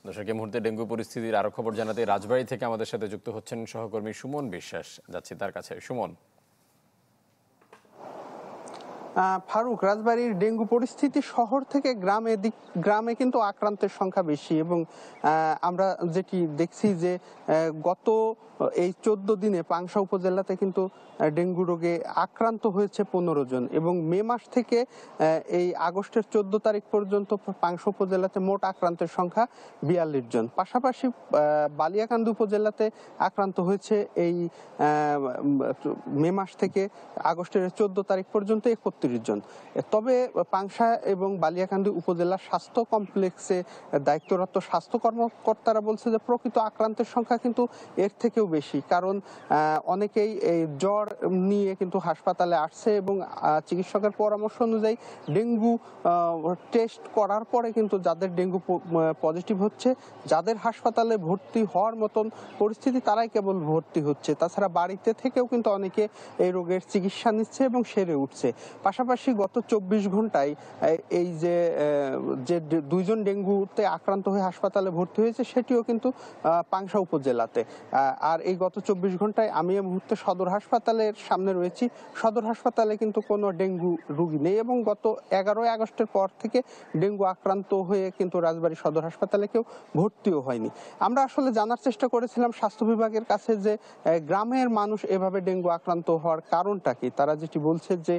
দর্শক, এই মুহূর্তে ডেঙ্গু পরিস্থিতির আরো খবর জানাতে রাজবাড়ী থেকে আমাদের সাথে যুক্ত হচ্ছেন সহকর্মী সুমন বিশ্বাস। যাচ্ছি তার কাছে। সুমন। ফারুক, রাজবাড়ীর ডেঙ্গু পরিস্থিতি শহর থেকে গ্রামে কিন্তু আক্রান্তের সংখ্যা বেশি এবং আমরা যেটি দেখছি যে গত এই 14 দিনে পাংশা উপজেলাতে কিন্তু ডেঙ্গু রোগে আক্রান্ত হয়েছে 15 জন এবং মে মাস থেকে এই আগস্টের 14 তারিখ পর্যন্ত পাংশা উপজেলাতে মোট আক্রান্তের সংখ্যা 42 জন। পাশাপাশি বালিয়াকান্দি উপজেলাতে আক্রান্ত হয়েছে এই মে মাস থেকে আগস্টের 14 তারিখ পর্যন্ত 31 জন। তবে পাংশা এবং বালিয়াকান্দি উপজেলা স্বাস্থ্য কমপ্লেক্সে দায়িত্বরত স্বাস্থ্য কর্মকর্তারা বলছে যে প্রকৃত আক্রান্তের সংখ্যা কিন্তু এর থেকেও বেশি, কারণ অনেকেই এই জ্বর নিয়ে কিন্তু হাসপাতালে আসছে এবং চিকিৎসকের পরামর্শ অনুযায়ী ডেঙ্গু টেস্ট করার পরে কিন্তু যাদের ডেঙ্গু পজিটিভ হচ্ছে, যাদের হাসপাতালে ভর্তি হওয়ার মতন পরিস্থিতি তারাই কেবল ভর্তি হচ্ছে। তাছাড়া বাড়িতে থেকেও কিন্তু অনেকে এই রোগের চিকিৎসা নিচ্ছে এবং সেরে উঠছে। পাশাপাশি গত 24 ঘন্টায় এই যে 2 জন ডেঙ্গুতে আক্রান্ত হয়ে হাসপাতালে ভর্তি হয়েছে সেটিও কিন্তু পাংশা উপজেলাতে। আর এই গত 24 ঘন্টায় আমি এই মুহূর্তে সদর হাসপাতালের সামনে রয়েছি। সদর হাসপাতালে কিন্তু কোনো ডেঙ্গু রোগী নেই এবং গত 11 আগস্টের পর থেকে ডেঙ্গু আক্রান্ত হয়ে কিন্তু রাজবাড়ী সদর হাসপাতালে কেউ ভর্তিও হয়নি। আমরা আসলে জানার চেষ্টা করেছিলাম স্বাস্থ্য বিভাগের কাছে যে গ্রামের মানুষ এভাবে ডেঙ্গু আক্রান্ত হওয়ার কারণটা কি। তারা যেটি বলছে যে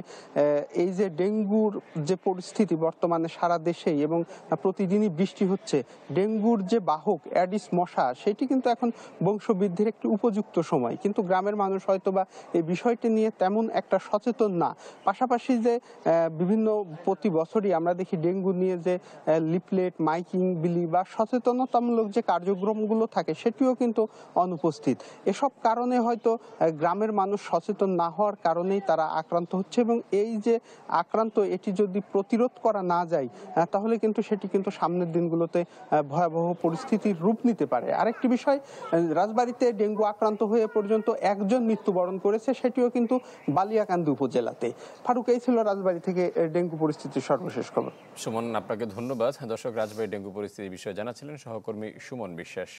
এই যে ডেঙ্গুর যে পরিস্থিতি বর্তমানে সারা দেশেই এবং প্রতিদিনই বৃষ্টি হচ্ছে, ডেঙ্গুর যে বাহক অ্যাডিস মশা সেটি কিন্তু এখন বংশবৃদ্ধির একটি উপযুক্ত সময়, কিন্তু গ্রামের মানুষ হয়তোবা এই বিষয়টি নিয়ে তেমন একটা সচেতন না। পাশাপাশি যে বিভিন্ন প্রতি বছরই আমরা দেখি ডেঙ্গু নিয়ে যে লিফলেট, মাইকিং বিলি বা সচেতনতামূলক যে কার্যক্রমগুলো থাকে সেটিও কিন্তু অনুপস্থিত। এসব কারণে হয়তো গ্রামের মানুষ সচেতন না হওয়ার কারণেই তারা আক্রান্ত হচ্ছে এবং এই যে আক্রান্ত এটি যদি প্রতিরোধ করা না যায় তাহলে কিন্তু সেটি কিন্তু সামনের দিনগুলোতে ভয়াবহ পরিস্থিতির রূপ নিতে পারে। আরেকটি বিষয়, রাজবাড়ীতে ডেঙ্গু আক্রান্ত হয়ে পর্যন্ত 1 জন মৃত্যুবরণ করেছে, সেটিও কিন্তু বালিয়াকান্দি উপজেলাতে। ফারুক, এই ছিল রাজবাড়ী থেকে ডেঙ্গু পরিস্থিতির সর্বশেষ খবর। সুমন, আপনাকে ধন্যবাদ। দর্শক, রাজবাড়ী ডেঙ্গু পরিস্থিতির বিষয়ে জানাচ্ছিলেন সহকর্মী সুমন বিশ্বাস।